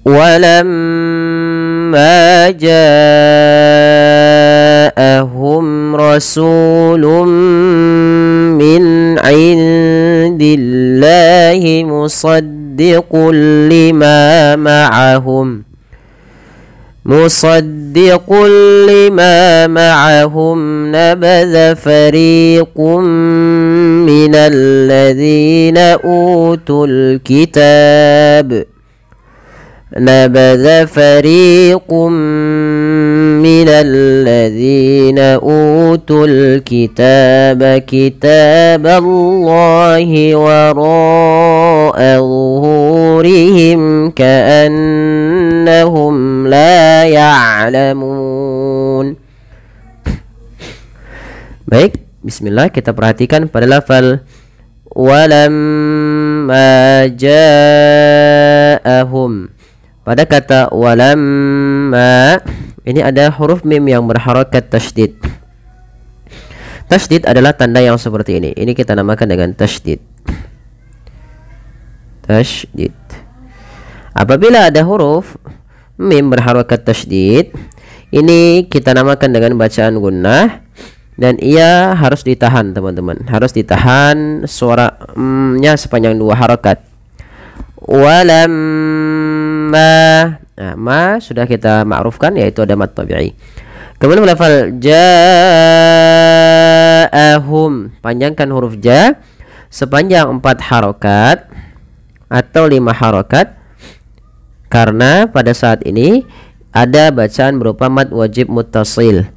walamma ja'ahum rasulun min indillahi musaddiqul lima ma'ahum nabadha fariqum minal ladzina utul kitab نبذ فريق من الذين أوتوا الكتاب كتاب الله وراء ظهورهم كأنهم لا يعلمون. Baik, bismillah, kita perhatikan pada lafal walamma ja'ahum. Pada kata walamma ini ada huruf mim yang berharakat tasydid. Tasydid adalah tanda yang seperti ini. Ini kita namakan dengan tasydid. Tasydid. Apabila ada huruf mim berharakat tasydid, ini kita namakan dengan bacaan gunnah, dan ia harus ditahan, teman-teman. Harus ditahan suaranya sepanjang 2 harakat. Walamma, nah, ma sudah kita ma'rufkan, yaitu ada mad tabi'i. Kemudian lafal ja'ahum, panjangkan huruf ja sepanjang 4 harokat atau 5 harokat, karena pada saat ini ada bacaan berupa mad wajib muttasil.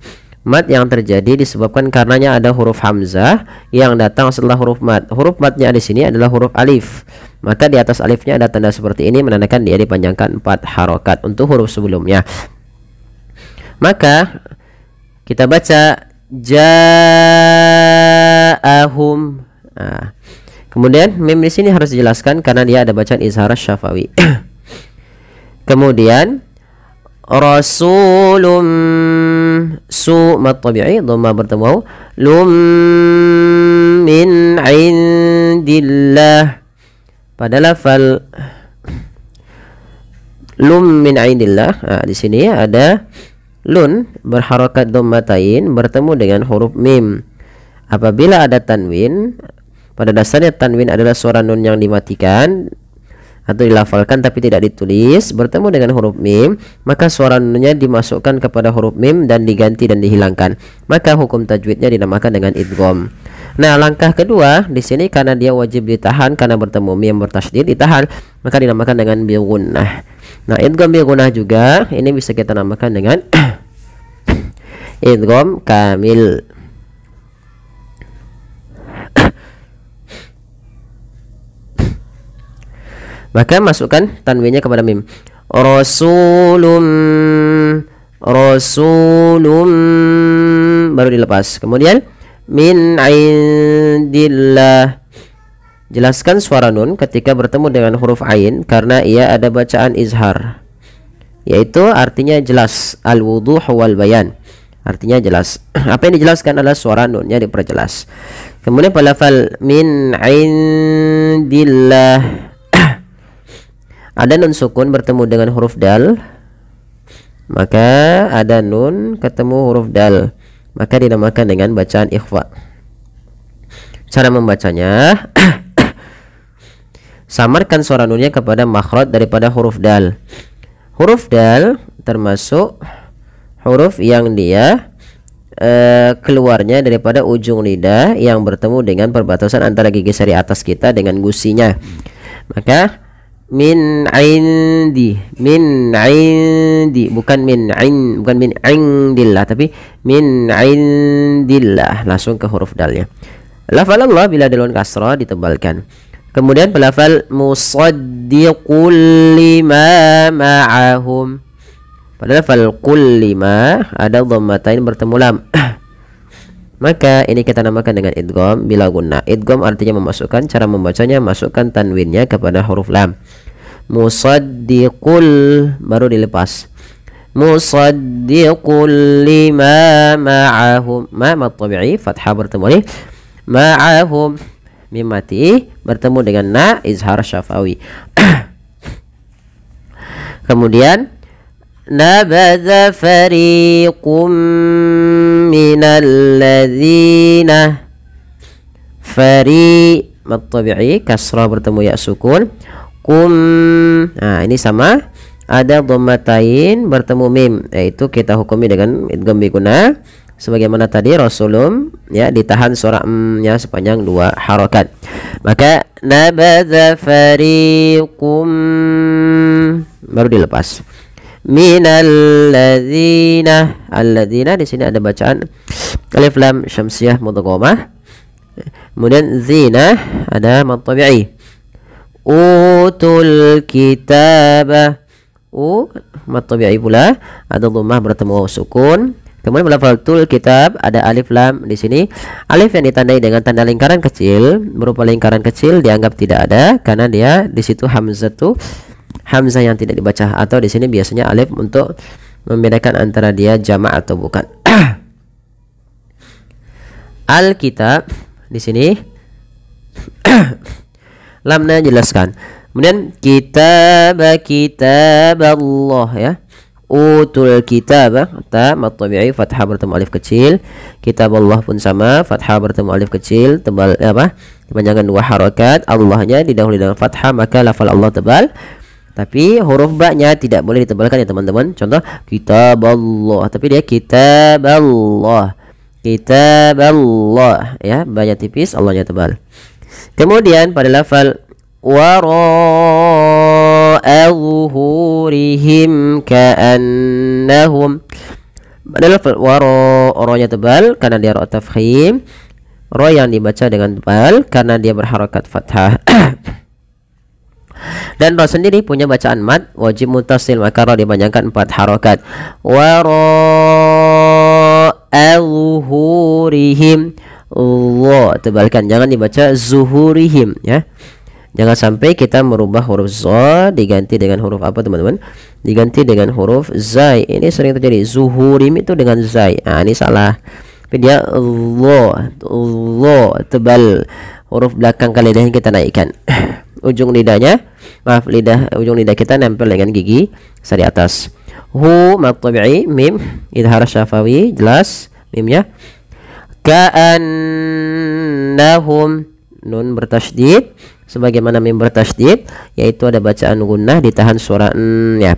Mad yang terjadi disebabkan karenanya ada huruf hamzah yang datang setelah huruf mad. Huruf madnya di sini adalah huruf alif. Maka di atas alifnya ada tanda seperti ini menandakan dia dipanjangkan 4 harokat untuk huruf sebelumnya. Maka kita baca ja'ahum. Nah, kemudian mim di sini harus dijelaskan karena dia ada bacaan izhar syafawi. Kemudian rasulum su mad tabi'i dhamma bertemu lum min indillah. Pada lafal lum min indillah, nah, di sini ada lun berharakat dhammatain bertemu dengan huruf mim. Apabila ada tanwin, pada dasarnya tanwin adalah suara nun yang dimatikan atau dilafalkan tapi tidak ditulis, bertemu dengan huruf mim, maka suara nunnya dimasukkan kepada huruf mim dan diganti dan dihilangkan. Maka hukum tajwidnya dinamakan dengan idgham. Nah, langkah kedua di sini karena dia wajib ditahan karena bertemu mim bertasydid, ditahan, maka dinamakan dengan bi gunnah. Nah, idgham bi gunnah juga ini bisa kita namakan dengan idgham kamil. Maka masukkan tanwinnya kepada mim. Rasulum baru dilepas. Kemudian min indillah. Jelaskan suara nun ketika bertemu dengan huruf ain karena ia ada bacaan izhar, yaitu artinya jelas, al-wuduh wal bayan. Artinya jelas. Apa yang dijelaskan adalah suara nunnya diperjelas. Kemudian pada lafal min indillah ada nun sukun bertemu dengan huruf dal, maka ada nun ketemu huruf dal, maka dinamakan dengan bacaan ikhfa. Cara membacanya samarkan suara nunnya kepada makhraj daripada huruf dal. Huruf dal termasuk huruf yang dia keluarnya daripada ujung lidah yang bertemu dengan perbatasan antara gigi seri atas kita dengan gusinya. Maka min indi, bukan min indillah, tapi min indillah, langsung ke huruf dalnya. Lafal Allah bila dalun kasrah ditebalkan. Kemudian pelafal musaddiqul lima ma'ahum. Pada lafal qul lima ada dhammatain bertemu lam. Maka ini kita namakan dengan idgham bila gunnah. Idgham artinya memasukkan, cara membacanya masukkan tanwinnya kepada huruf lam. Musaddiqul baru dilepas. Musaddiqul lima ma'ahum. Ma tabi'i fathah bertemu alif. Ma'ahum mim mati bertemu dengan na izhar syafawi. Kemudian nabadha fariqum minal ladzina, fari mad tabi'i kasrah bertemu ya sukun, kum, nah ini sama ada dhammatain bertemu mim, yaitu kita hukumi dengan idgham bi gunnah sebagaimana tadi rasulum ya ditahan suara nya sepanjang 2 harokat. Maka nabadha fariqum baru dilepas. Minal ladzina, alladzina di sini ada bacaan alif lam syamsiyah mudghamah. Kemudian zina ada mad tabi'i. Utul kitaba, mad tabi'i pula ada dhammah bertemu sukun. Kemudian lafal kitab ada alif lam di sini. Alif yang ditandai dengan tanda lingkaran kecil berupa lingkaran kecil dianggap tidak ada karena dia di situ hamzah yang tidak dibaca, atau di sini biasanya alif untuk membedakan antara dia jamak atau bukan. Alkitab di sini lamnya jelaskan. Kemudian kitab Allah ya. Utul kitab ta mad tabi'i fathah bertemu alif kecil. Kitab Allah pun sama, fathah bertemu alif kecil, tebal apa? Kepanjangan 2 harokat. Allahnya didahului dengan fathah, maka lafal Allah tebal. Tapi huruf ba-nya tidak boleh ditebalkan ya teman-teman. Contoh kitab Allah, tapi dia kitab Allah. Kitab Allah ya, ba-nya tipis, Allah-nya tebal. Kemudian pada lafal wara'a zuhurihim ka'annahum, pada lafal ro-nya tebal karena dia ro tafkhim. Ro yang dibaca dengan tebal karena dia berharokat fathah. Dan ro sendiri punya bacaan mad wajib muttasil, maka ro dipanjangkan 4 harokat. Wara'a zuhurihim, Allah tebalkan, jangan dibaca zuhurihim ya. Jangan sampai kita merubah huruf za diganti dengan huruf apa teman-teman? Diganti dengan huruf zai. Ini sering terjadi, zuhurim itu dengan zai. Nah, ini salah. Tapi dia Allah tebal. Huruf belakang kali lidah kita naikkan. Ujung lidahnya, ujung lidah kita nempel dengan gigi sari atas. Hu mad tabi'i mim idhar syafawi jelas mimnya. Ka'annahum nun bertasydid sebagaimana mim bertasydid, yaitu ada bacaan gunnah ditahan suara n ya.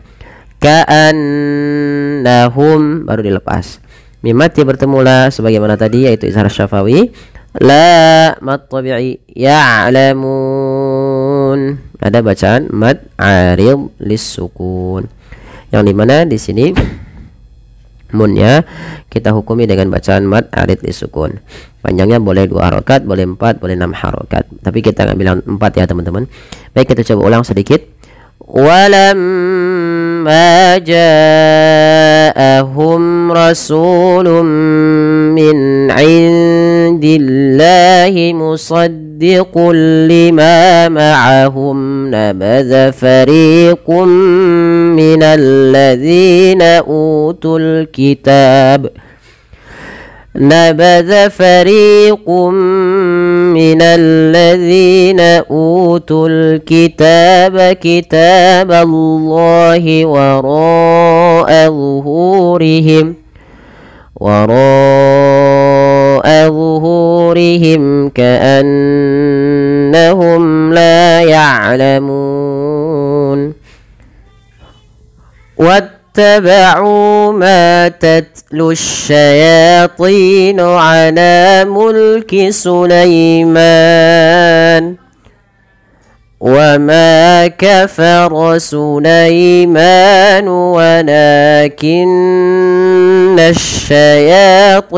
Ka'annahum baru dilepas. Mim mati bertemu la sebagaimana tadi, yaitu izhar syafawi. La mad tabi'i ya'lamun, ada bacaan mad arid lis sukun, yang dimana di sini munnya kita hukumi dengan bacaan mad arid lis sukun. Panjangnya boleh 2 harokat, boleh 4, boleh 6 harokat, tapi kita nggak bilang 4 ya teman-teman. Baik, kita coba ulang sedikit. Walamma ja'ahum rasulun min indillahi musaddiqun lima ma'ahum nabadha fariqum minal ladzina utul kitab. نبذ فريق من الذين أوتوا الكتاب كتاب الله وراء ظهورهم كأنهم لا يعلمون. واتبعوا ما تتلو الشياطين على ملك سليمان وما كفر سليمان ولكن الشياطين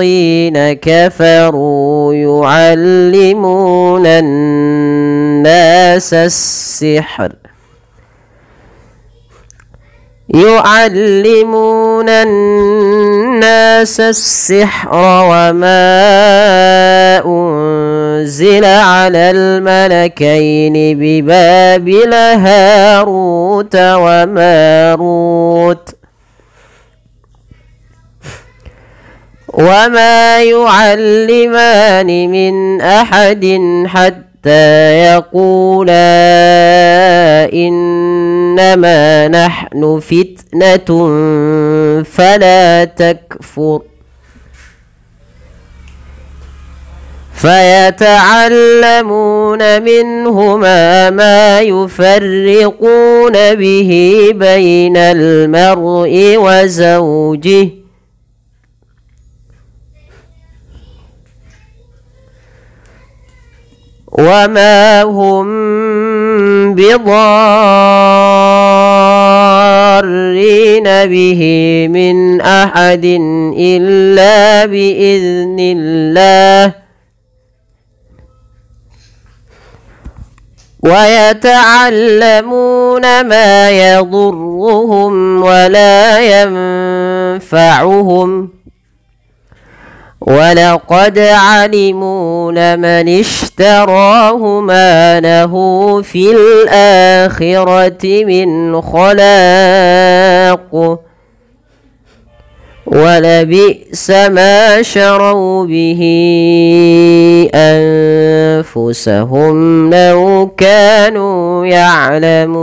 كفروا يعلمون الناس السحر وما أنزل على الملكين ببابل هاروت وماروت وما يعلمان من أحد حتى يقولا إنما نحن فتنة فلا تكفر فيتعلمون منهما ما يفرقون به بين المرء وزوجه وما هم بضارين به من أحد إلا بإذن الله ويتعلمون ما يضرهم ولا ينفعهم ولقد علموا لمن اشتراه ما له في الآخرة من خلاق ولبئس ما شروا به أنفسهم لو كانوا يعلمون.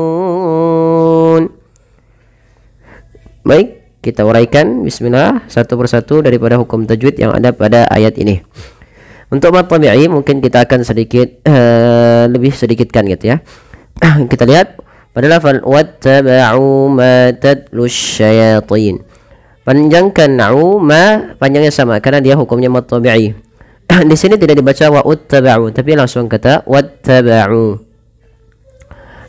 Baik, kita uraikan bismillah satu persatu daripada hukum tajwid yang ada pada ayat ini. Untuk mad tabi'i mungkin kita akan sedikit lebih sedikitkan gitu ya. Kita lihat pada lafal wattaba'u ma tatlus syayatin. Panjangkan na'u ma panjangnya sama karena dia hukumnya mad tabi'i. Di sini tidak dibaca wa uttaba'u tapi langsung kata wattaba'u.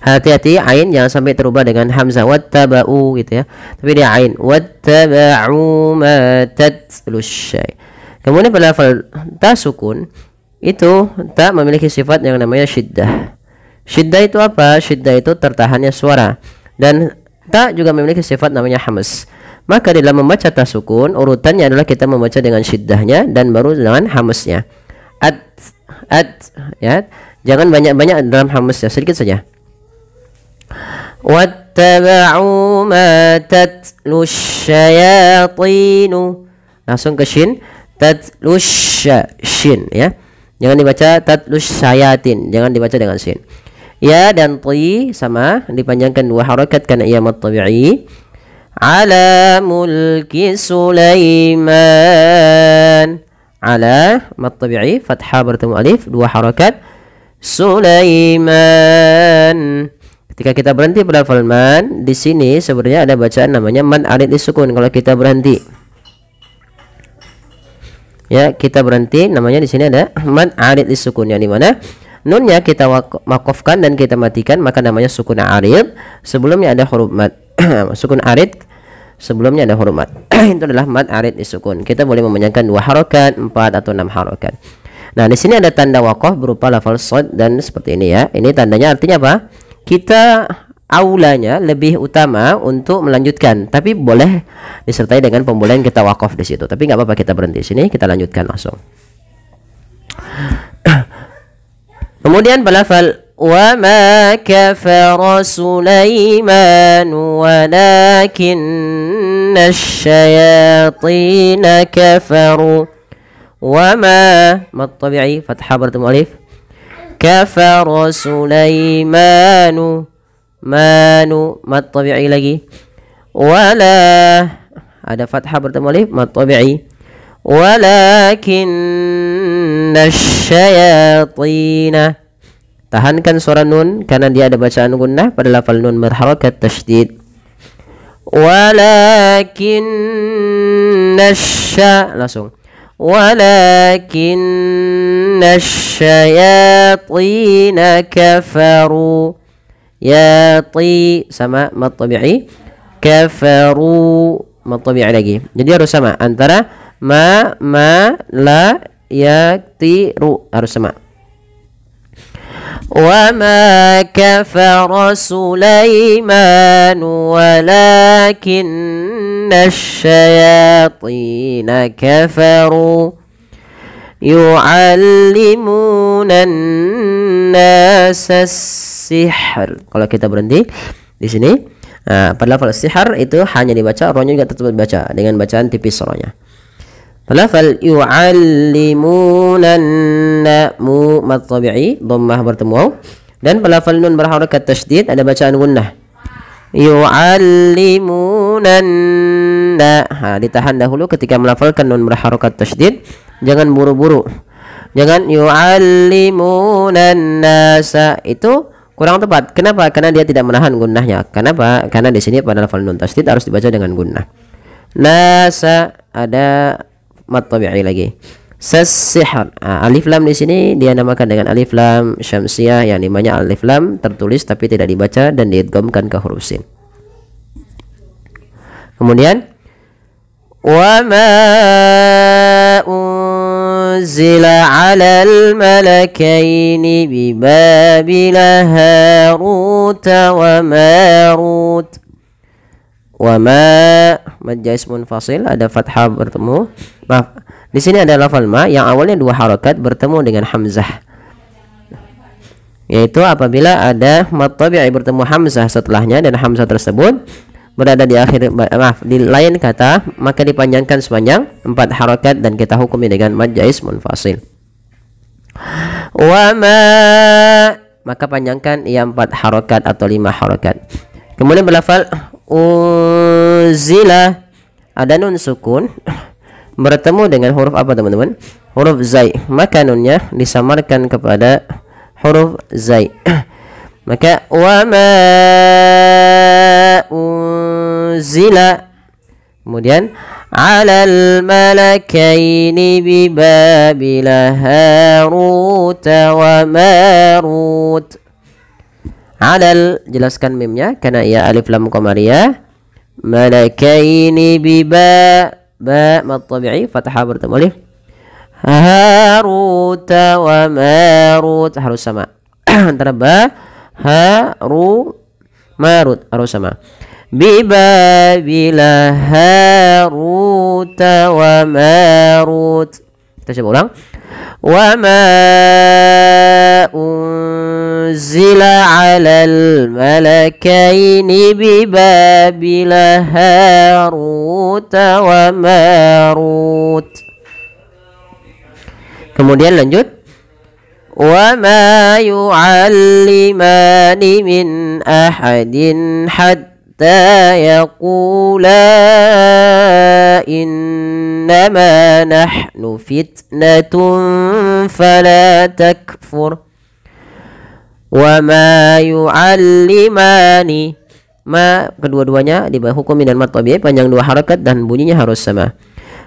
Hati-hati ain jangan sampai terubah dengan hamzah wattaba'u gitu ya. Tapi dia ain wattaba'u ma tatlus syai. Kemudian pada lafal ta sukun itu tak memiliki sifat yang namanya syiddah. Syiddah itu apa? Syiddah itu tertahannya suara dan tak juga memiliki sifat namanya hamas. Maka dalam membaca ta sukun urutannya adalah kita membaca dengan syiddahnya dan baru dengan hamasnya. At ya. Jangan banyak-banyak dalam hamasnya, sedikit saja. Wattaba'u ma tatlus syayatinu. Langsung ke shin. Tatlus shin ya. Jangan dibaca tatlus syayatin, jangan dibaca dengan shin. Ya dan ti sama dipanjangkan dua harakat karena ia mad tabi'i. Ala mulki Sulaiman. Ala mad tabi'i fathah bertemu alif dua harakat. Sulaiman. Ketika kita berhenti pada lafal man, di sini sebenarnya ada bacaan namanya mad arid disukun kalau kita berhenti. Ya, kita berhenti namanya di sini ada mad arid disukun yang di mana nunnya kita wakafkan dan kita matikan maka namanya sukun arid. Sebelumnya ada huruf mad. Sukun arid sebelumnya ada huruf mad. Itu adalah mad arid disukun. Kita boleh memanjangkan 2 harokat, 4 atau 6 harokat. Nah, di sini ada tanda wakaf berupa lafal shad dan seperti ini ya. Ini tandanya artinya apa? Kita aulanya lebih utama untuk melanjutkan, tapi boleh disertai dengan pembolehan kita wakaf di situ. Tapi nggak apa-apa kita berhenti sini, kita lanjutkan langsung. Kemudian balafal wa ma kafara Sulaiman walakinna asyayatin kafaru. Wa ma mad tabi'i fathah bertemu alif. Kafara Sulaimanu manu mad tabi'i lagi. Wala ada fathah bertemu alif mad tabi'i. Walakinna asyayatin. Tahankan suara nun karena dia ada bacaan gunnah pada lafal nun berharakat tasydid. Walakinna langsung. Walakinna asyayatin kafaru. Yati sama mad tabi'i. Kafaru mad tabi'i lagi. Jadi harus sama antara ma la yatiru harus sama. Wa ma kafara Sulaiman walakinna asyayatin kafaru yu'allimuna an-nasa as-sihr. Kalau kita berhenti di sini, pada lafal sihr itu hanya dibaca, rohnya juga tetap dibaca dengan bacaan tipis rohnya. pada lafal yu'allimunan mu mad tabi'i dhammah bertemu waw, dan pada lafal nun berharakat tasydid ada bacaan gunnah. Yu'allimunan, ditahan dahulu ketika melafalkan nun berharakat tasydid, jangan buru-buru. Jangan yu'allimunan nasa, itu kurang tepat. Kenapa? Karena dia tidak menahan gunnahnya. Kenapa? Karena di sini pada lafal nun tasydid harus dibaca dengan gunnah. Nasa ada mad tabi'i lagi. Sasihr, alif lam di sini dia namakan dengan alif lam syamsiyah, yang dimana alif lam tertulis tapi tidak dibaca dan diidghamkan ke huruf sin. Kemudian wa ma unzila 'alal malakaini bi babila harut wa marut. Wa ma mad ismun fasil, ada fathah bertemu. Maaf, di sini ada lafal ma yang awalnya dua harakat bertemu dengan hamzah, yaitu apabila ada mad tabi'i bertemu hamzah setelahnya dan hamzah tersebut berada di akhir, di lain kata, maka dipanjangkan sepanjang 4 harakat dan kita hukumi dengan mad jaiz munfasil. Wa ma, maka panjangkan ia 4 harakat atau 5 harakat. Kemudian berlafal unzila, ada nun sukun bertemu dengan huruf apa teman-teman? Huruf zai, maka nunnya disamarkan kepada huruf zai. Maka wa ma unzila, kemudian 'alal malakaini bi babila harut wa marut. 'Alal, jelaskan mimnya karena ia alif lam qamariyah. Malakaini bi ba mad tabi'i fathah bertemu alif. Harut wa marut harus sama. Antara ba haru marut harus sama. Bi babila harut wa marut. Kita coba ulang. Wa ma unzila 'alal malakaini bi babila harut wa marut. Kemudian lanjut. Wa ma yu'allimani min ahadin hatta yaqula innama nahnu fitnatun fala takfur. Wa ma yu'allimani, ma kedua-duanya dihukumi dan mad tabi'i panjang 2 harakat dan bunyinya harus sama.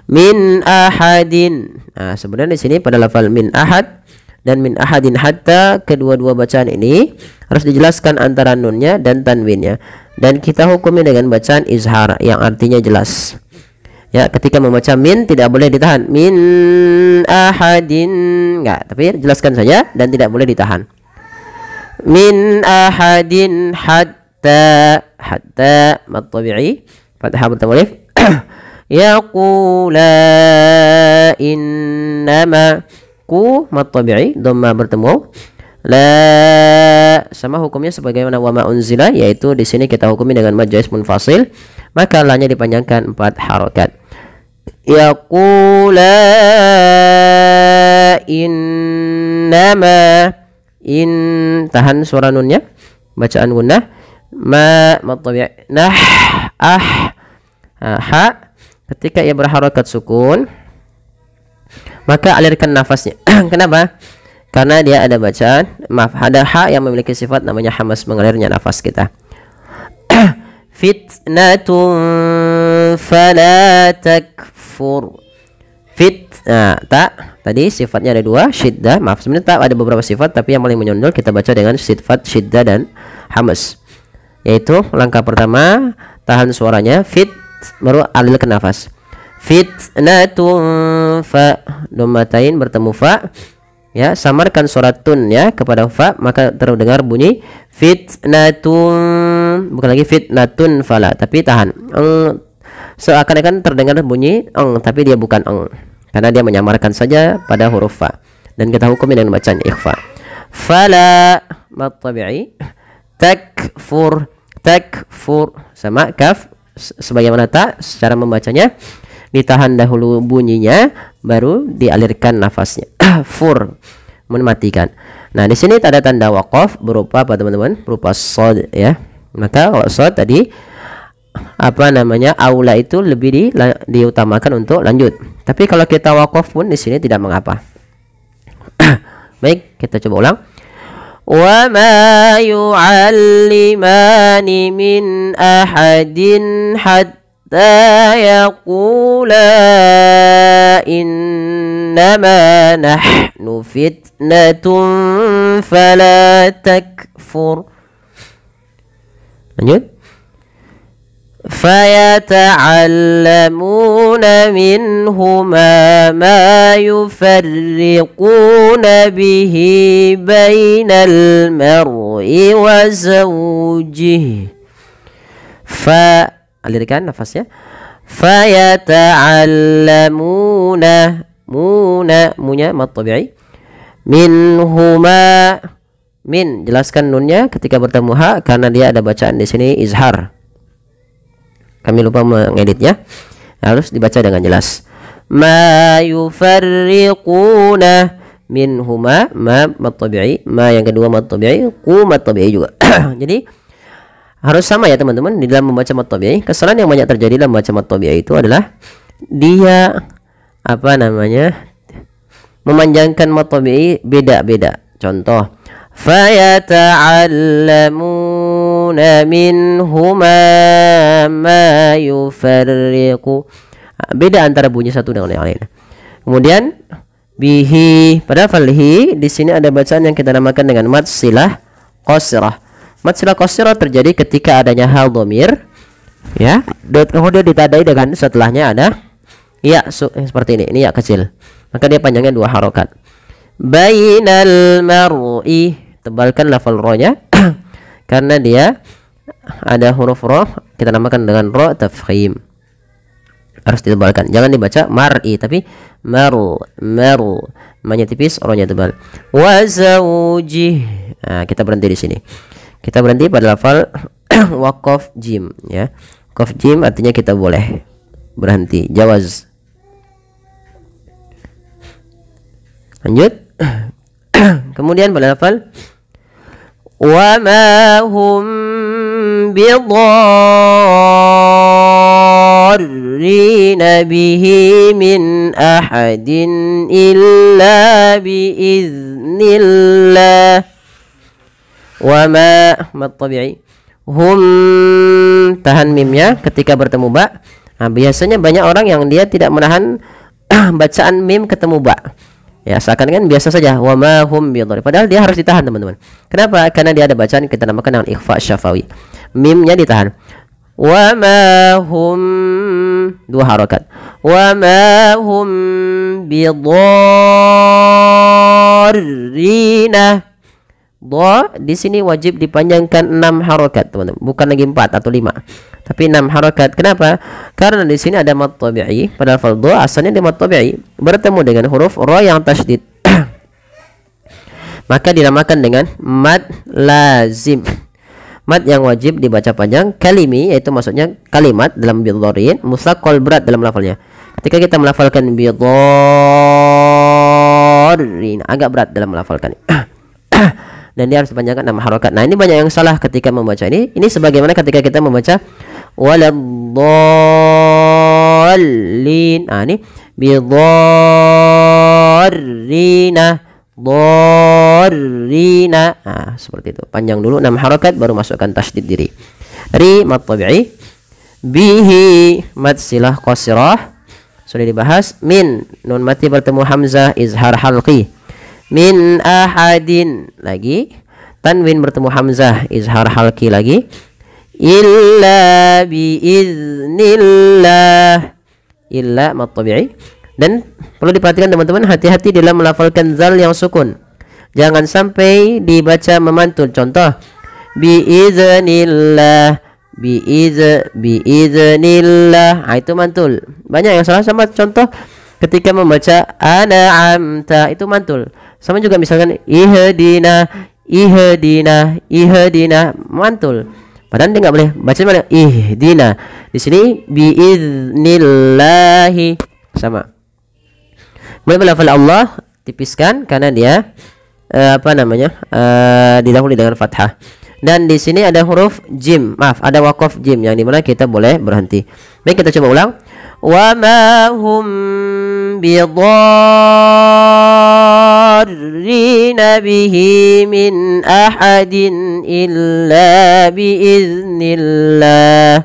Min ahadin, sebenarnya di sini pada lafal min ahad dan min ahadin hatta, kedua-dua bacaan ini harus dijelaskan antara nunnya dan tanwinnya, dan kita hukumi dengan bacaan izhar yang artinya jelas. Ya, ketika membaca min tidak boleh ditahan. Min ahadin, enggak, tapi jelaskan saja dan tidak boleh ditahan. Min ahadin hatta, hatta mad tabi'i fathah bertemu alif. Yaqula innama, ku mad tabi'i dhamma bertemu. La, sama hukumnya sebagaimana wa ma unzila, yaitu di sini kita hukumi dengan mad jaiz munfasil, maka la-nya dipanjangkan 4 harakat. Yaqula innama, in tahan suara nunnya, bacaan gunnah. Ma mad tabi'i nah ha, ketika ia berharakat sukun maka alirkan nafasnya. Kenapa? Karena dia ada bacaan, maaf, ada ha yang memiliki sifat namanya hamas, mengalirnya nafas kita. Fitnatun fala takfur. Ta tadi sifatnya ada 2, syiddah, maaf, sebenarnya tak ada beberapa sifat, tapi yang paling menonjol kita baca dengan sifat syiddah dan hamas, yaitu langkah pertama tahan suaranya fit, baru alirkan nafas. Fitnatun fa, dhammatain bertemu fa, ya, samarkan suara tun ya kepada fa, maka terdengar bunyi fitnatun, bukan lagi fitnatun fala, tapi tahan. Seakan-akan terdengar bunyi tapi dia bukan karena dia menyamarkan saja pada huruf fa, dan kita hukumi dengan bacaan ikhfa. Fala mad tabi'i. Takfur, takfur sama kaf sebagaimana ta secara membacanya. ditahan dahulu bunyinya, baru dialirkan nafasnya. Fur, mematikan. Nah, di sini ada tanda waqaf berupa apa teman-teman? Berupa shad ya. Maka kalau shad tadi apa namanya? Aula itu lebih diutamakan untuk lanjut. Tapi kalau kita waqaf pun di sini tidak mengapa. Baik, kita coba ulang. Wa ma yu'allimani min ahadin hatta yaqula innama nahnu fitnatun fala takfur. Lanjut. فيتعلمون منهما ما يفرقون به بين المرء وزوجه. alirkan nafasnya. فيتعلمون munya mad tabi'i minhuma min, jelaskan nunnya ketika bertemu ha karena dia ada bacaan di sini izhar. Kami lupa mengeditnya, harus dibaca dengan jelas. Ma yufarriquna minhuma, ma mad tabi'i, ma yang kedua mad tabi'i, ku mad tabi'i juga. Jadi harus sama ya teman-teman di dalam membaca mad tabi'i. Kesalahan yang banyak terjadi dalam membaca mad tabi'i itu adalah dia apa namanya? Memanjangkan mad tabi'i beda-beda. Contoh, fayata'allamuna minhuma ma yufarriqu. Beda antara bunyi satu dengan yang lain. Kemudian bihi, pada falhi di sini ada bacaan yang kita namakan dengan mad silah qasrah. Mad silah qasrah terjadi ketika adanya hal dhamir ya, kemudian ditandai dengan setelahnya ada ya seperti ini ya kecil. Maka dia panjangnya 2 harokat. Bainal mar'i, tebalkan lafal ro-nya karena dia ada huruf ro, kita namakan dengan ro tafkhim. Harus ditebalkan, jangan dibaca mar'i tapi maru, ma-nya tipis, ro-nya tebal. Wa zawjih. Nah, kita berhenti di sini. Kita berhenti pada lafal waqaf jim ya. Qaf jim artinya kita boleh berhenti, jawaz. Lanjut. Kemudian pada lafal wa ma hum bidarrina bihi min ahadin illa biiznillah. Wa ma mad tabi'i, hum tahan mimnya ketika bertemu ba. Nah, biasanya banyak orang yang dia tidak menahan bacaan mim ketemu ba. Ya, seakan-akan biasa saja wa ma hum bidarrin, padahal dia harus ditahan teman-teman. Kenapa? Karena dia ada bacaan kita namakan dengan ikhfa syafawi. Mimnya ditahan. Wa ma hum, 2 harokat. Wa ma hum bidarrina. Dha di sini wajib dipanjangkan 6 harokat teman-teman, bukan lagi 4 atau 5. Tapi 6 harokat. Kenapa? Karena di sini ada mad tabi'i. Pada lafal dha asalnya dia mad tabi'i bertemu dengan huruf ra yang tasydid. Maka dinamakan dengan mad lazim. Mad yang wajib dibaca panjang, kalimi yaitu maksudnya kalimat dalam bidarrin, mustaqal berat dalam lafalnya. Ketika kita melafalkan bidarrin agak berat dalam melafalkan. Dan dia harus dipanjangkan 6 harokat. Nah, ini banyak yang salah ketika membaca ini. Ini sebagaimana ketika kita membaca waladdallin. Nah, ini bidarrina, darrina. Nah, seperti itu. Panjang dulu 6 harokat baru masukkan tasydid diri. Ri mad tabi'i, bihi mad silah qasrah. Sudah dibahas. Min nun mati bertemu hamzah izhar halqi. Min ahadin lagi, tanwin bertemu hamzah izhar halqi lagi. Illa biiznillah, illa mad tabi'i. Dan perlu diperhatikan teman-teman, hati-hati dalam melafalkan zal yang sukun, jangan sampai dibaca memantul. Contoh biiznillah, biiznillah, itu mantul. Banyak yang salah sama contoh ketika membaca an'amta, itu mantul. Sama juga misalkan ihdina, ihdina, ihdina, mantul. Padahal dia nggak boleh baca mana ihdina. Di sini biiznillahi sama. Mulai lafal Allah tipiskan karena dia didahului dengan fathah. Dan di sini ada huruf jim, maaf, ada waqaf jim yang dimana kita boleh berhenti. Baik, kita coba ulang. Wa ma hum bidarrina bihi min ahadin illa biiznillah.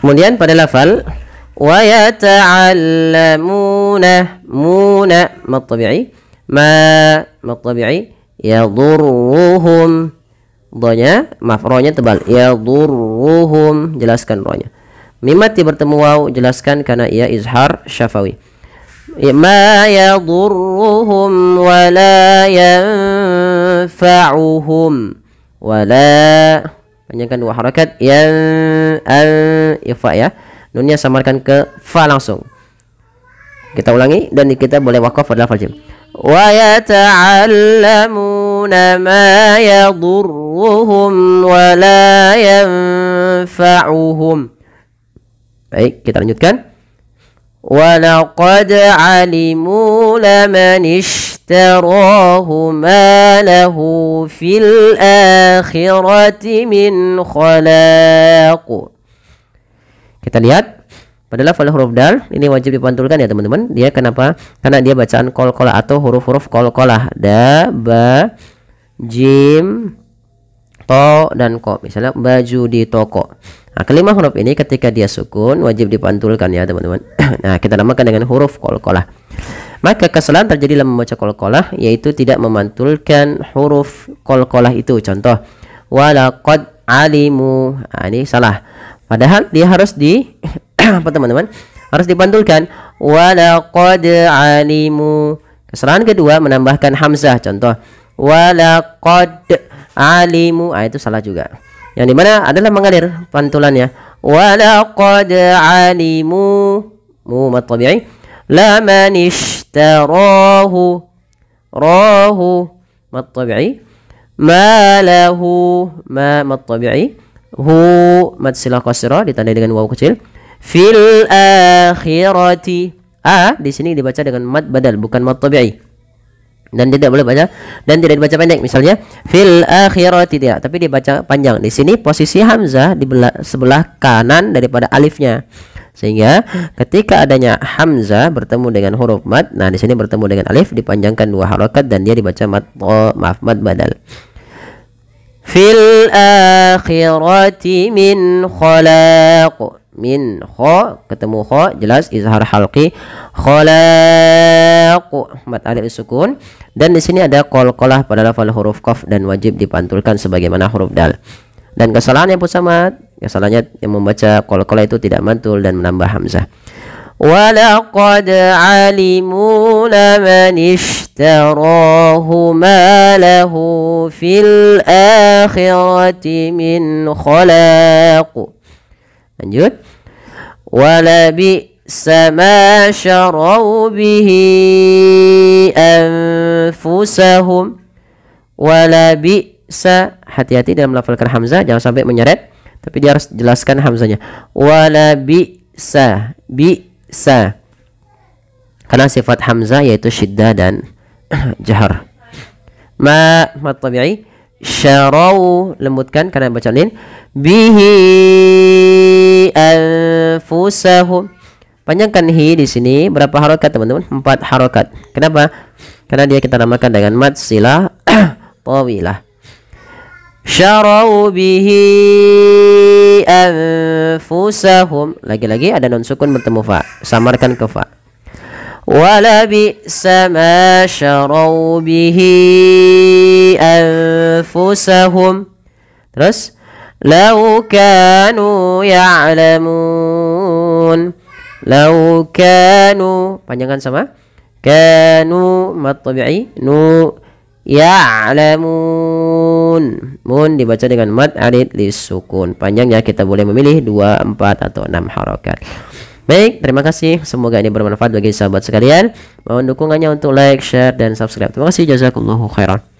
Kemudian pada lafal wa yata'allamuna muna mad tabi'i ma mad tabi'i yadurruhum dha-nya maaf ra-nya tebal yadurruhum jelaskan ra-nya. Mim mati bertemu waw jelaskan karena ia izhar syafawi. Ma yadurruhum wa la yanfa'uhum wa la panjangkan dua harakat ifa ya, nunnya samarkan ke fa langsung. Kita ulangi dan kita boleh waqaf pada lafal jim. Wa yata'allamuna ma yadurruhum wa la yanfa'uhum. Baik, kita lanjutkan. Wa laqad 'alimu laman ishtarahu ma lahu fil akhirati min khalaq. Kita lihat pada lafal huruf dal ini wajib dipantulkan ya teman-teman. Dia kenapa? Karena dia bacaan qalqalah atau huruf-huruf qalqalah, da, ba, jim, to dan ko. Misalnya baju di toko. Nah, kelima huruf ini ketika dia sukun wajib dipantulkan ya teman-teman. Nah, kita namakan dengan huruf qalqalah. Maka kesalahan terjadi dalam membaca qalqalah yaitu tidak memantulkan huruf qalqalah itu. Contoh, walaqad alimu. Nah, ini salah. Padahal dia harus apa teman-teman? Harus dipantulkan. Walaqad alimu. Kesalahan kedua menambahkan hamzah. Contoh, walaqad alimu. Ah, itu salah juga. Yang dimana adalah mengalir pantulannya. Walaqad alimu mu mad tabi'i laman ishtarahu rahu mad tabi'i ma lahu ma mad tabi'i hu mad silah qasra ditandai dengan waw kecil fil akhirati. Di sini dibaca dengan mad badal bukan mad tabi'i. Dan tidak boleh baca dan tidak dibaca pendek. Misalnya fil akhirati tidak, tapi dibaca panjang. Di sini posisi hamzah di sebelah kanan daripada alifnya. Sehingga ketika adanya hamzah bertemu dengan huruf mad, nah di sini bertemu dengan alif dipanjangkan dua harakat dan dia dibaca mad mad badal. Fil akhirati min khalaq. Min kha ketemu kha jelas izhar halqi khalaq mad alif sukun. Dan di sini ada qalqalah pada lafal huruf qaf dan wajib dipantulkan sebagaimana huruf dal. Dan kesalahan yang sama, kesalahannya yang membaca qalqalah itu tidak mantul dan menambah hamzah. Walaqad alimu laman ishtarahu ma lahu fil akhirati min khalaq. Lanjut. Wala sama syarau bihi anfusahum. Wala bi'sa, hati-hati dalam melafalkan hamzah, jangan sampai menyeret, tapi dia harus jelaskan hamzahnya. Wala bi'sa, bi'sa, karena sifat hamzah yaitu syiddah dan jahar. Ma tabi'i syarau, lembutkan karena bacaan lin. Bihi anfusahum, panjangkan hi di sini berapa harokat teman-teman? 4 harokat. Kenapa? Karena dia kita namakan dengan mad silah tawilah. Syarau bihi anfusahum, lagi-lagi ada nun sukun bertemu fa, samarkan ke fa. Wala bi'sa ma syarau bihi anfusahum. Terus law kanu ya'lamun. Law kanu, panjangan sama kanu mad tabi'i nu ya'lamun. Mun dibaca dengan mad alif lisukun. Panjangnya kita boleh memilih 2, 4 atau 6 harakat. Baik, terima kasih. Semoga ini bermanfaat bagi sahabat sekalian. Mohon dukungannya untuk like, share, dan subscribe. Terima kasih. Jazakumullahu khairan.